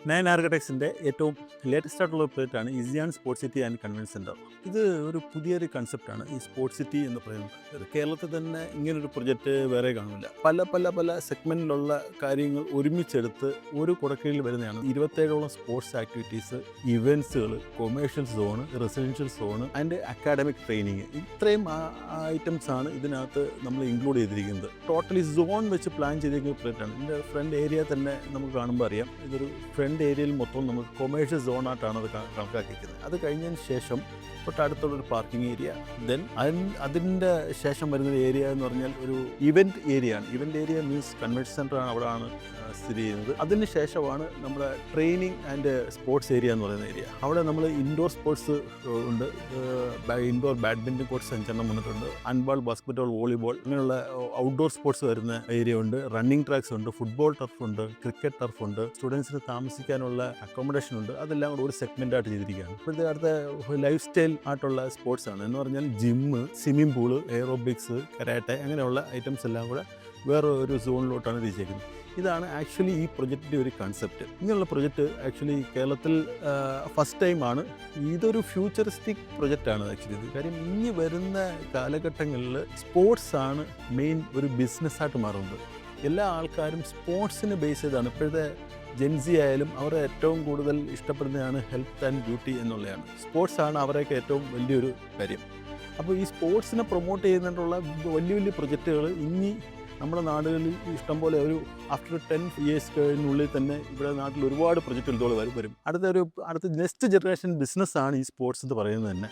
Nine ആർക്കിടെക്ട്സിൻ്റെ ഏറ്റവും latest ആയിട്ടുള്ള പ്രോജക്റ്റാണ് ഇസിയാൻ sports city and convention centre. ഇത് ഒരു പുതിയൊരു കൺസെപ്റ്റാണ് ഈ സ്പോർട്സ് സിറ്റി എന്ന് പറയുന്നത്. കേരളത്തിൽ തന്നെ ഇങ്ങനൊരു പ്രൊജക്റ്റ് വേറെ കാണില്ല. പല സെഗ്മെൻറ്റിലുള്ള കാര്യങ്ങൾ ഒരുമിച്ചെടുത്ത് ഒരു കുടക്കീഴിൽ വരുന്നതാണ്. 27ഓളം സ്പോർട്സ് ആക്ടിവിറ്റീസ്, ഇവൻറ്റ്സുകൾ, commercial zone, residential zone and academic training, ഇത്രയും ഐറ്റംസ് ആണ് ഇതിനകത്ത് നമ്മൾ ഇൻക്ലൂഡ് ചെയ്തിരിക്കുന്നത്. ടോട്ടലി സോൺ വെച്ച് പ്ലാൻ ചെയ്തിരിക്കുന്ന പ്രോജക്റ്റാണ്. ഇതിൻ്റെ ഫ്രണ്ട് ഏരിയ തന്നെ നമുക്ക് കാണുമ്പോൾ അറിയാം, ഇതൊരു ഫ്രണ്ട് ഏരിയയിൽ മൊത്തം നമുക്ക് കൊമേഴ്ഷ്യൽ സോണായിട്ടാണ് അത് കണക്കാക്കിയിരിക്കുന്നത്. അത് കഴിഞ്ഞതിന് ശേഷം തൊട്ടടുത്തുള്ളൊരു പാർക്കിംഗ് ഏരിയ, ദെൻ അതിൻ്റെ ശേഷം വരുന്നൊരു ഏരിയ എന്ന് പറഞ്ഞാൽ ഒരു ഇവൻറ്റ് ഏരിയ ആണ്. ഇവൻറ്റ് ഏരിയ മീൻസ് കൺവെൻഷൻ സെൻ്ററാണ് അവിടെയാണ് സ്ഥിതി ചെയ്യുന്നത്. അതിന് ശേഷമാണ് നമ്മുടെ ട്രെയിനിങ് ആൻഡ് സ്പോർട്സ് ഏരിയ എന്ന് പറയുന്ന ഏരിയ. അവിടെ നമ്മൾ ഇൻഡോർ സ്പോർട്സ് ഉണ്ട്, ഇൻഡോർ ബാഡ്മിൻ്റൺ കോർട്ട്സ് 5 വന്നിട്ടുണ്ട്, ഹാൻഡ്ബോൾ, ബാസ്കറ്റ്ബോൾ, വോളിബോൾ, അങ്ങനെയുള്ള ഔട്ട്ഡോർ സ്പോർട്സ് വരുന്ന ഏരിയ ഉണ്ട്, റണ്ണിങ് ട്രാക്സ് ഉണ്ട്, ഫുട്ബോൾ ടർഫ് ഉണ്ട്, ക്രിക്കറ്റ് ടർഫ് ഉണ്ട്, സ്റ്റുഡൻസിന് താമസിക്കാനുള്ള അക്കോമഡേഷൻ ഉണ്ട്. അതെല്ലാം കൂടെ ഒരു സെഗ്മെൻ്റായിട്ട് ചെയ്തിരിക്കുകയാണ്. ഇപ്പോഴത്തെ അടുത്ത ലൈഫ് സ്റ്റൈൽ ആയിട്ടുള്ള സ്പോർട്സ് ആണ് എന്ന് പറഞ്ഞാൽ gym, swimming pool, aerobics, karate, അങ്ങനെയുള്ള ഐറ്റംസ് എല്ലാം കൂടെ വേറെ ഒരു സോണിലോട്ടാണ് തിരിച്ചേക്കുന്നത്. ഇതാണ് ആക്ച്വലി ഈ പ്രൊജക്റ്റിൻ്റെ ഒരു കൺസെപ്റ്റ്. ഇങ്ങനെയുള്ള പ്രൊജക്റ്റ് ആക്ച്വലി കേരളത്തിൽ ഫസ്റ്റ് ടൈമാണ്. ഇതൊരു ഫ്യൂച്ചറിസ്റ്റിക് പ്രൊജക്റ്റാണ് ആക്ച്വലി ഇത്. കാര്യം ഇനി വരുന്ന കാലഘട്ടങ്ങളിൽ സ്പോർട്സ് ആണ് മെയിൻ ഒരു ബിസിനസ്സായിട്ട് മാറുന്നത്. എല്ലാ ആൾക്കാരും സ്പോർട്സിന് ബേസ് ചെയ്താണ്. ഇപ്പോഴത്തെ ജെൻസി ആയാലും അവർ ഏറ്റവും കൂടുതൽ ഇഷ്ടപ്പെടുന്നതാണ് ഹെൽത്ത് ആൻഡ് ബ്യൂട്ടി എന്നുള്ളതാണ്. സ്പോർട്സാണ് അവരെയൊക്കെ ഏറ്റവും വലിയൊരു കാര്യം. അപ്പോൾ ഈ സ്പോർട്സിനെ പ്രൊമോട്ട് ചെയ്യുന്നതിനുള്ള വലിയ പ്രൊജക്റ്റുകൾ ഇനി നമ്മുടെ നാടുകളിൽ ഇഷ്ടംപോലെ ഒരു ആഫ്റ്റർ 10 years കഴിഞ്ഞുള്ളിൽ തന്നെ ഇവിടെ നാട്ടിൽ ഒരുപാട് പ്രൊജക്റ്റുകൾ ഇതുപോലെ വരും. അടുത്ത നെക്സ്റ്റ് ജനറേഷൻ ബിസിനസ്സാണ് ഈ സ്പോർട്സ് എന്ന് പറയുന്നത് തന്നെ.